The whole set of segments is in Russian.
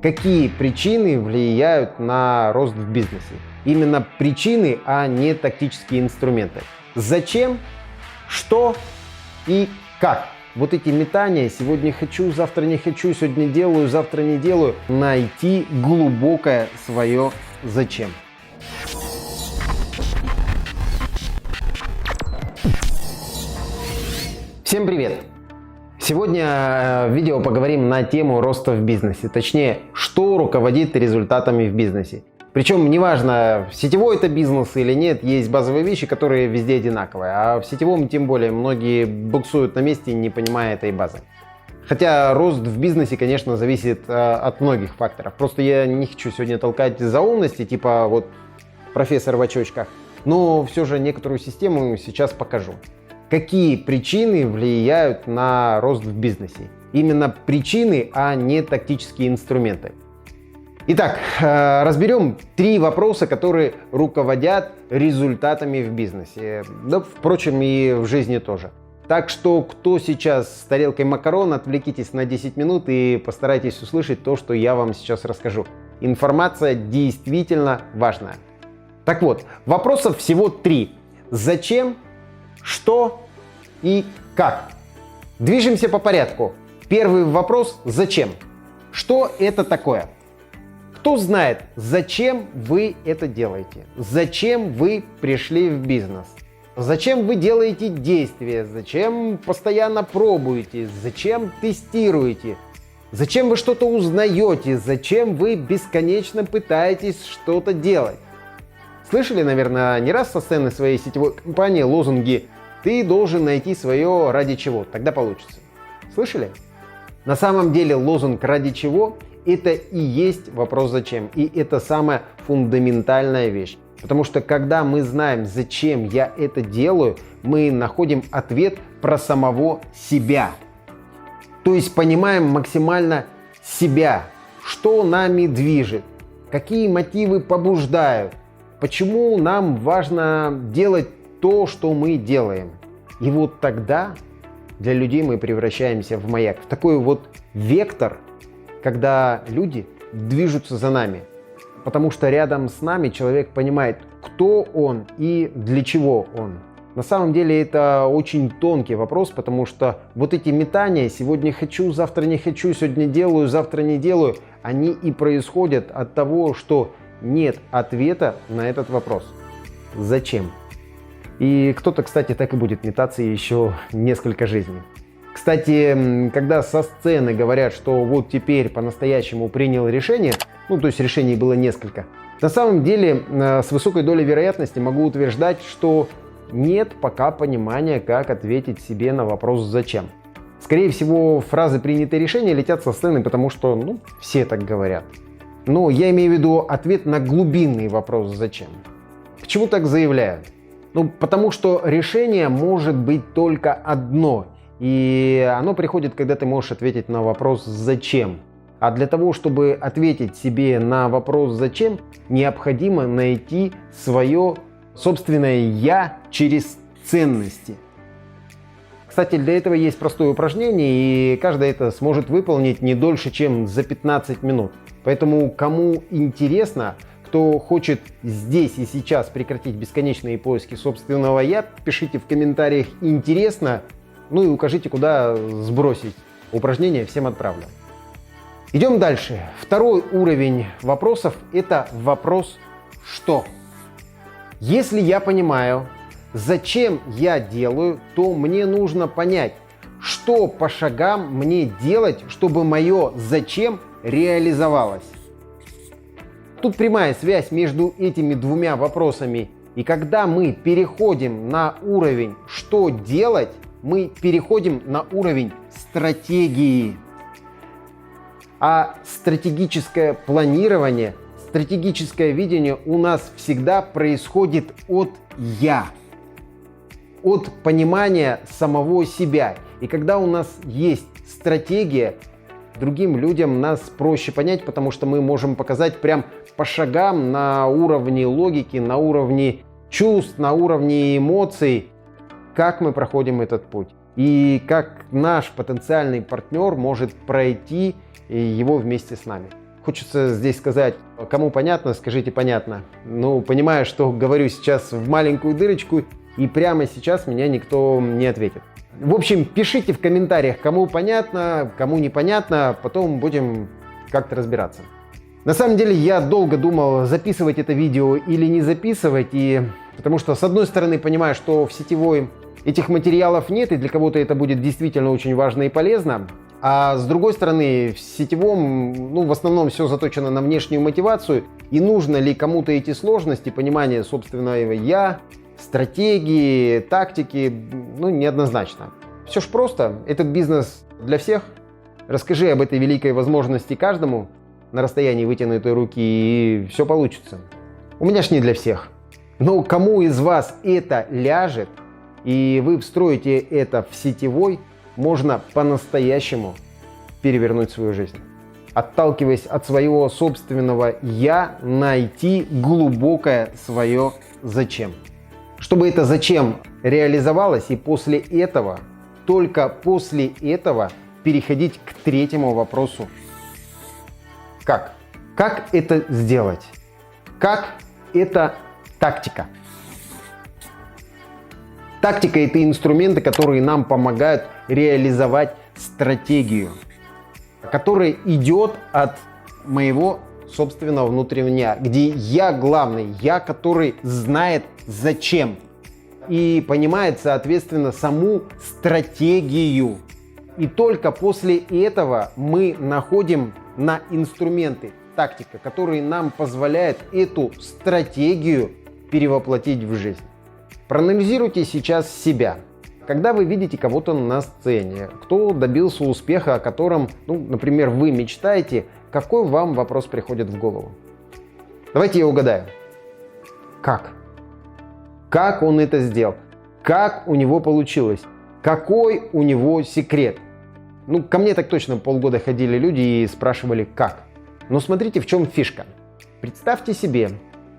Какие причины влияют на рост в бизнесе? Именно причины, а не тактические инструменты. Зачем, что и как? Вот эти метания, сегодня хочу, завтра не хочу, сегодня делаю, завтра не делаю. Найти глубокое свое зачем. Всем привет! Сегодня в видео поговорим на тему роста в бизнесе, точнее, что руководит результатами в бизнесе. Причем неважно, сетевой это бизнес или нет, есть базовые вещи, которые везде одинаковые, а в сетевом тем более многие буксуют на месте, не понимая этой базы. Хотя рост в бизнесе, конечно, зависит от многих факторов. Просто я не хочу сегодня толкать за умности, типа вот профессор в очочках, но все же некоторую систему сейчас покажу. Какие причины влияют на рост в бизнесе? Именно причины, а не тактические инструменты. Итак, разберем 3 вопроса, которые руководят результатами в бизнесе. Да, впрочем, и в жизни тоже. Так что, кто сейчас с тарелкой макарон, отвлекитесь на 10 минут и постарайтесь услышать то, что я вам сейчас расскажу. Информация действительно важная. Так вот, вопросов всего 3. Зачем? Что и как? Движемся по порядку. Первый вопрос – зачем? Что это такое? Кто знает, зачем вы это делаете? Зачем вы пришли в бизнес? Зачем вы делаете действия? Зачем постоянно пробуете? Зачем тестируете? Зачем вы что-то узнаете? Зачем вы бесконечно пытаетесь что-то делать? Слышали, наверное, не раз со сцены своей сетевой компании лозунги «Ты должен найти свое ради чего, тогда получится». Слышали? На самом деле лозунг «ради чего» — это и есть вопрос «зачем». И это самая фундаментальная вещь. Потому что когда мы знаем, зачем я это делаю, мы находим ответ про самого себя. То есть понимаем максимально себя, что нами движет, какие мотивы побуждают. Почему нам важно делать то, что мы делаем? И вот тогда для людей мы превращаемся в маяк, в такой вот вектор, когда люди движутся за нами. Потому что рядом с нами человек понимает, кто он и для чего он. На самом деле это очень тонкий вопрос, потому что вот эти метания «сегодня хочу, завтра не хочу, сегодня делаю, завтра не делаю», они и происходят от того, что нет ответа на этот вопрос. Зачем? И кто-то, кстати, так и будет метаться еще несколько жизней. Кстати, когда со сцены говорят, что вот теперь по-настоящему принял решение, то есть решений было несколько, на самом деле с высокой долей вероятности могу утверждать, что нет пока понимания, как ответить себе на вопрос «зачем?». Скорее всего, фразы «принятые решения» летят со сцены, потому что, все так говорят. Но я имею в виду ответ на глубинный вопрос «зачем?». Почему так заявляют? Потому что решение может быть только одно, и оно приходит, когда ты можешь ответить на вопрос «зачем?». А для того, чтобы ответить себе на вопрос «зачем?», необходимо найти свое собственное «я» через ценности. Кстати, для этого есть простое упражнение, и каждый это сможет выполнить не дольше, чем за 15 минут. Поэтому, кому интересно, кто хочет здесь и сейчас прекратить бесконечные поиски собственного «я», пишите в комментариях «интересно», и укажите, куда сбросить. Упражнение всем отправлю. Идем дальше. Второй уровень вопросов – это вопрос «что?». Если я понимаю, зачем я делаю, то мне нужно понять, что по шагам мне делать, чтобы мое «зачем» реализовалось. Тут прямая связь между этими двумя вопросами. И когда мы переходим на уровень «что делать», мы переходим на уровень стратегии. А стратегическое планирование, стратегическое видение у нас всегда происходит от «я», от понимания самого себя. И когда у нас есть стратегия, другим людям нас проще понять, потому что мы можем показать прям по шагам на уровне логики, на уровне чувств, на уровне эмоций, как мы проходим этот путь. И как наш потенциальный партнер может пройти его вместе с нами. Хочется здесь сказать, кому понятно, скажите понятно. Ну, понимаю, что говорю сейчас в маленькую дырочку, и прямо сейчас меня никто не ответит. В общем, пишите в комментариях, кому понятно, кому непонятно, потом будем как-то разбираться. На самом деле я долго думал, записывать это видео или не записывать, потому что с одной стороны понимаю, что в сетевой этих материалов нет, и для кого-то это будет действительно очень важно и полезно. А с другой стороны, в сетевом, в основном все заточено на внешнюю мотивацию, и нужно ли кому-то эти сложности, понимание собственного «я», стратегии, тактики, неоднозначно. Все ж просто, этот бизнес для всех. Расскажи об этой великой возможности каждому на расстоянии вытянутой руки, и все получится. У меня ж не для всех. Но кому из вас это ляжет, и вы встроите это в сетевой, можно по-настоящему перевернуть свою жизнь. Отталкиваясь от своего собственного «я», найти глубокое свое «зачем». Чтобы это «зачем» реализовалось, и после этого, только после этого, переходить к третьему вопросу. Как? Как это сделать? Как это тактика? Тактика – это инструменты, которые нам помогают реализовать стратегию, которая идет от моего собственного внутреннего «я», где я главный, я, который знает зачем и понимает, соответственно, саму стратегию. И только после этого мы находим на инструменты, тактика, которые нам позволяют эту стратегию перевоплотить в жизнь. Проанализируйте сейчас себя. Когда вы видите кого-то на сцене, кто добился успеха, о котором, например, вы мечтаете, какой вам вопрос приходит в голову? Давайте я угадаю. Как? Как он это сделал? Как у него получилось? Какой у него секрет? Ко мне так точно полгода ходили люди и спрашивали, как. Но смотрите, в чем фишка. Представьте себе,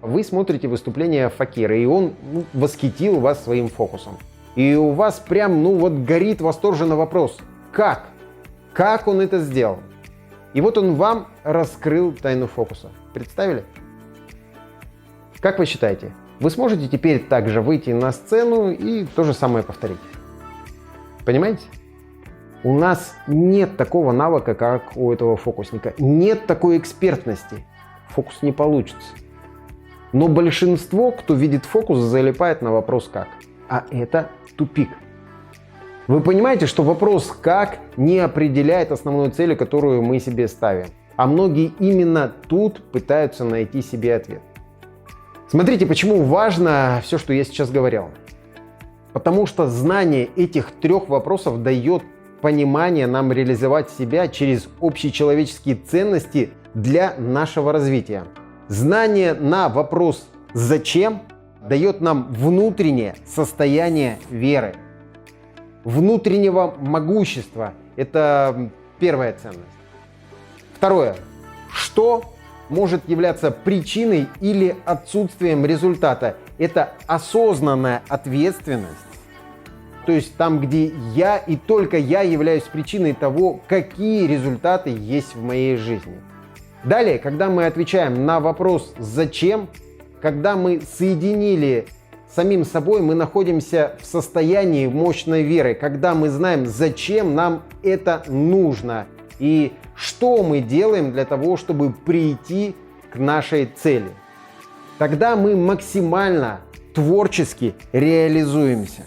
вы смотрите выступление Факира, и он восхитил вас своим фокусом. И у вас прям, горит восторженно вопрос. Как? Как он это сделал? И вот он вам раскрыл тайну фокуса. Представили? Как вы считаете, вы сможете теперь также выйти на сцену и то же самое повторить? Понимаете? У нас нет такого навыка, как у этого фокусника. Нет такой экспертности. Фокус не получится. Но большинство, кто видит фокус, залипает на вопрос «как?». А это тупик. Вы понимаете, что вопрос «как» не определяет основную цель, которую мы себе ставим. А многие именно тут пытаются найти себе ответ. Смотрите, почему важно все, что я сейчас говорил. Потому что знание этих трех вопросов дает понимание нам реализовать себя через общечеловеческие ценности для нашего развития. Знание на вопрос «зачем» дает нам внутреннее состояние веры, внутреннего могущества. Это первая ценность. Второе. Что может являться причиной или отсутствием результата? Это осознанная ответственность. То есть там, где я и только я являюсь причиной того, какие результаты есть в моей жизни. Далее, когда мы отвечаем на вопрос «зачем?», когда мы соединили с самим собой, мы находимся в состоянии мощной веры, когда мы знаем, зачем нам это нужно и что мы делаем для того, чтобы прийти к нашей цели. Тогда мы максимально творчески реализуемся.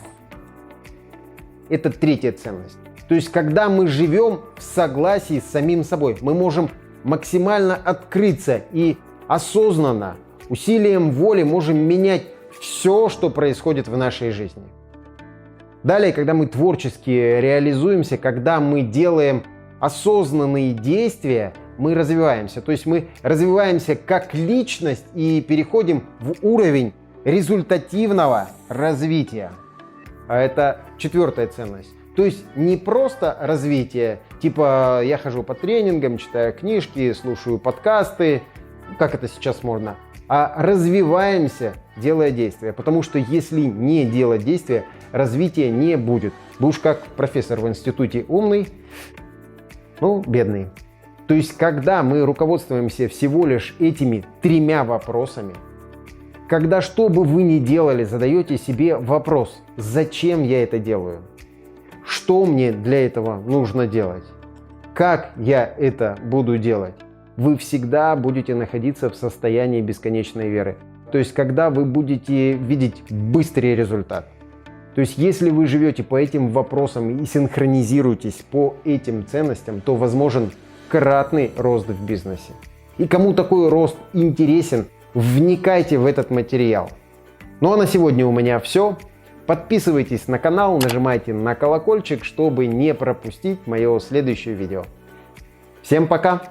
Это третья ценность. То есть, когда мы живем в согласии с самим собой, мы можем максимально открыться и осознанно, усилием воли можем менять все, что происходит в нашей жизни. Далее, когда мы творчески реализуемся, когда мы делаем осознанные действия, мы развиваемся. То есть мы развиваемся как личность и переходим в уровень результативного развития. А это четвертая ценность. То есть не просто развитие, типа я хожу по тренингам, читаю книжки, слушаю подкасты, как это сейчас модно, а развиваемся, делая действия. Потому что если не делать действия, развития не будет. Вы уж как профессор в институте умный, бедный. То есть, когда мы руководствуемся всего лишь этими 3 вопросами, когда что бы вы ни делали, задаете себе вопрос, зачем я это делаю, что мне для этого нужно делать, как я это буду делать, вы всегда будете находиться в состоянии бесконечной веры. То есть, когда вы будете видеть быстрый результат. То есть, если вы живете по этим вопросам и синхронизируетесь по этим ценностям, то возможен кратный рост в бизнесе. И кому такой рост интересен, вникайте в этот материал. Ну а на сегодня у меня все. Подписывайтесь на канал, нажимайте на колокольчик, чтобы не пропустить мое следующее видео. Всем пока!